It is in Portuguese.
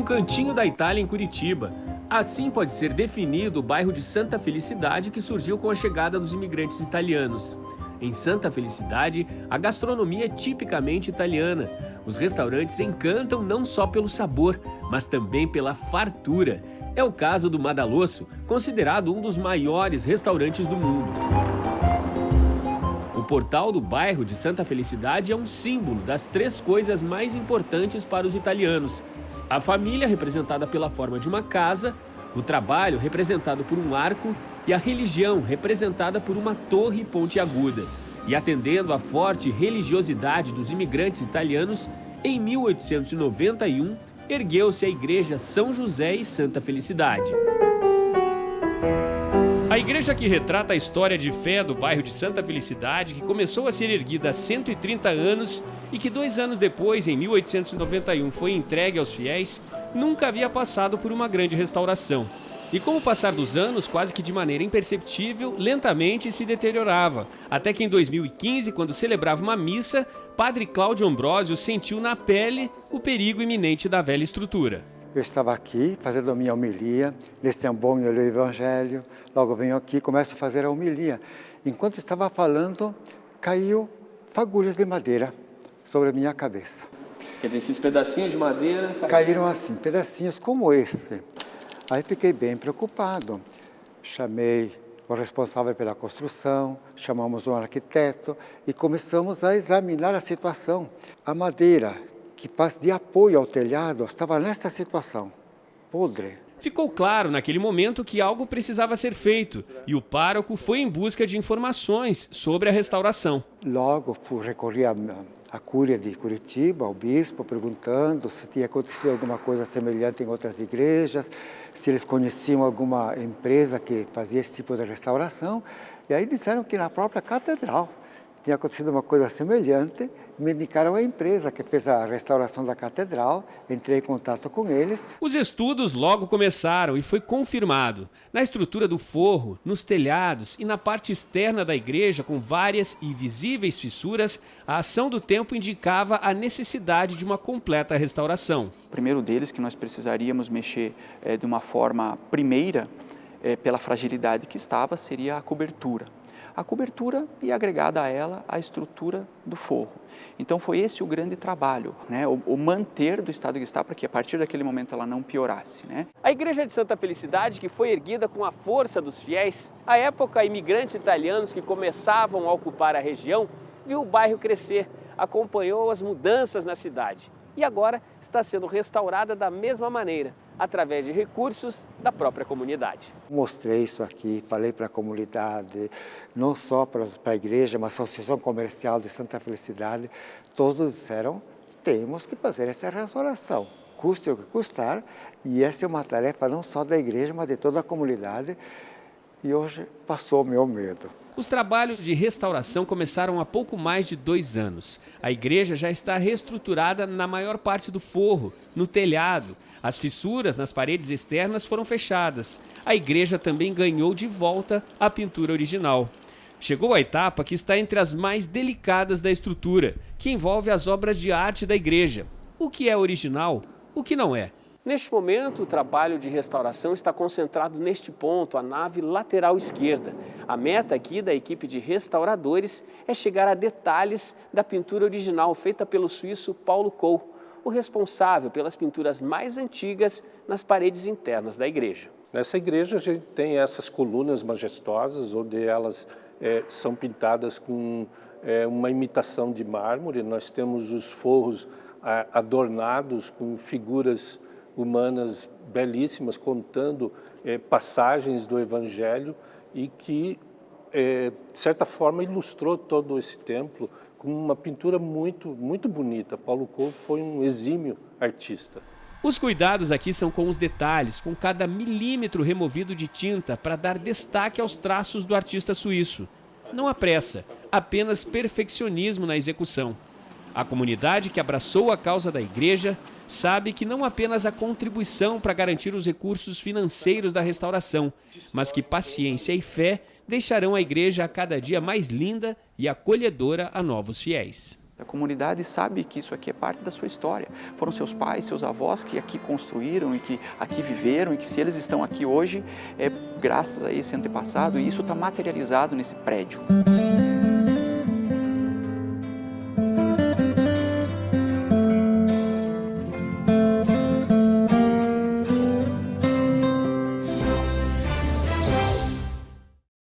cantinho da Itália em Curitiba. Assim pode ser definido o bairro de Santa Felicidade, que surgiu com a chegada dos imigrantes italianos. Em Santa Felicidade, a gastronomia é tipicamente italiana. Os restaurantes encantam não só pelo sabor, mas também pela fartura. É o caso do Madalosso, considerado um dos maiores restaurantes do mundo. O portal do bairro de Santa Felicidade é um símbolo das três coisas mais importantes para os italianos: a família, representada pela forma de uma casa, o trabalho, representado por um arco, e a religião, representada por uma torre pontiaguda. E atendendo à forte religiosidade dos imigrantes italianos, em 1891, ergueu-se a Igreja São José e Santa Felicidade. A igreja que retrata a história de fé do bairro de Santa Felicidade, que começou a ser erguida há 130 anos e que 2 anos depois, em 1891, foi entregue aos fiéis, nunca havia passado por uma grande restauração. E com o passar dos anos, quase que de maneira imperceptível, lentamente se deteriorava, até que em 2015, quando celebrava uma missa, Padre Cláudio Ambrósio sentiu na pele o perigo iminente da velha estrutura. Eu estava aqui fazendo a minha homilia, nesse tempão eu leio o Evangelho, logo venho aqui, começo a fazer a homilia. Enquanto estava falando, caiu fagulhas de madeira sobre a minha cabeça. Quer dizer, esses pedacinhos de madeira... Caíram assim, pedacinhos como este. Aí fiquei bem preocupado. Chamei o responsável pela construção, chamamos um arquiteto e começamos a examinar a situação. A madeira que faz de apoio ao telhado estava nessa situação, podre. Ficou claro naquele momento que algo precisava ser feito e o pároco foi em busca de informações sobre a restauração. Logo recorri à Cúria de Curitiba, ao bispo, perguntando se tinha acontecido alguma coisa semelhante em outras igrejas, se eles conheciam alguma empresa que fazia esse tipo de restauração. E aí disseram que na própria catedral tinha acontecido uma coisa semelhante. Me indicaram a empresa que fez a restauração da catedral, entrei em contato com eles. Os estudos logo começaram e foi confirmado. Na estrutura do forro, nos telhados e na parte externa da igreja, com várias e visíveis fissuras, a ação do tempo indicava a necessidade de uma completa restauração. O primeiro deles, que nós precisaríamos mexer de uma forma primeira, pela fragilidade que estava, seria a cobertura. A cobertura e agregada a ela a estrutura do forro. Então foi esse o grande trabalho, né? O manter do estado que está para que a partir daquele momento ela não piorasse, né? A igreja de Santa Felicidade, que foi erguida com a força dos fiéis, à época imigrantes italianos que começavam a ocupar a região, viu o bairro crescer, acompanhou as mudanças na cidade e agora está sendo restaurada da mesma maneira, através de recursos da própria comunidade. Mostrei isso aqui, falei para a comunidade, não só para a igreja, mas a Associação Comercial de Santa Felicidade, todos disseram, temos que fazer essa restauração, custe o que custar, e essa é uma tarefa não só da igreja, mas de toda a comunidade, e hoje passou o meu medo. Os trabalhos de restauração começaram há pouco mais de 2 anos. A igreja já está reestruturada na maior parte do forro, no telhado. As fissuras nas paredes externas foram fechadas. A igreja também ganhou de volta a pintura original. Chegou a etapa que está entre as mais delicadas da estrutura, que envolve as obras de arte da igreja. O que é original, o que não é. Neste momento, o trabalho de restauração está concentrado neste ponto, a nave lateral esquerda. A meta aqui da equipe de restauradores é chegar a detalhes da pintura original feita pelo suíço Paulo Coll, o responsável pelas pinturas mais antigas nas paredes internas da igreja. Nessa igreja a gente tem essas colunas majestosas, onde elas são pintadas com uma imitação de mármore. Nós temos os forros adornados com figuras humanas belíssimas, contando passagens do Evangelho e que, de certa forma, ilustrou todo esse templo com uma pintura muito, muito bonita. Paulo Coll foi um exímio artista. Os cuidados aqui são com os detalhes, com cada milímetro removido de tinta para dar destaque aos traços do artista suíço. Não há pressa, apenas perfeccionismo na execução. A comunidade que abraçou a causa da igreja sabe que não apenas a contribuição para garantir os recursos financeiros da restauração, mas que paciência e fé deixarão a igreja a cada dia mais linda e acolhedora a novos fiéis. A comunidade sabe que isso aqui é parte da sua história. Foram seus pais, seus avós que aqui construíram e que aqui viveram, e que se eles estão aqui hoje é graças a esse antepassado, e isso está materializado nesse prédio.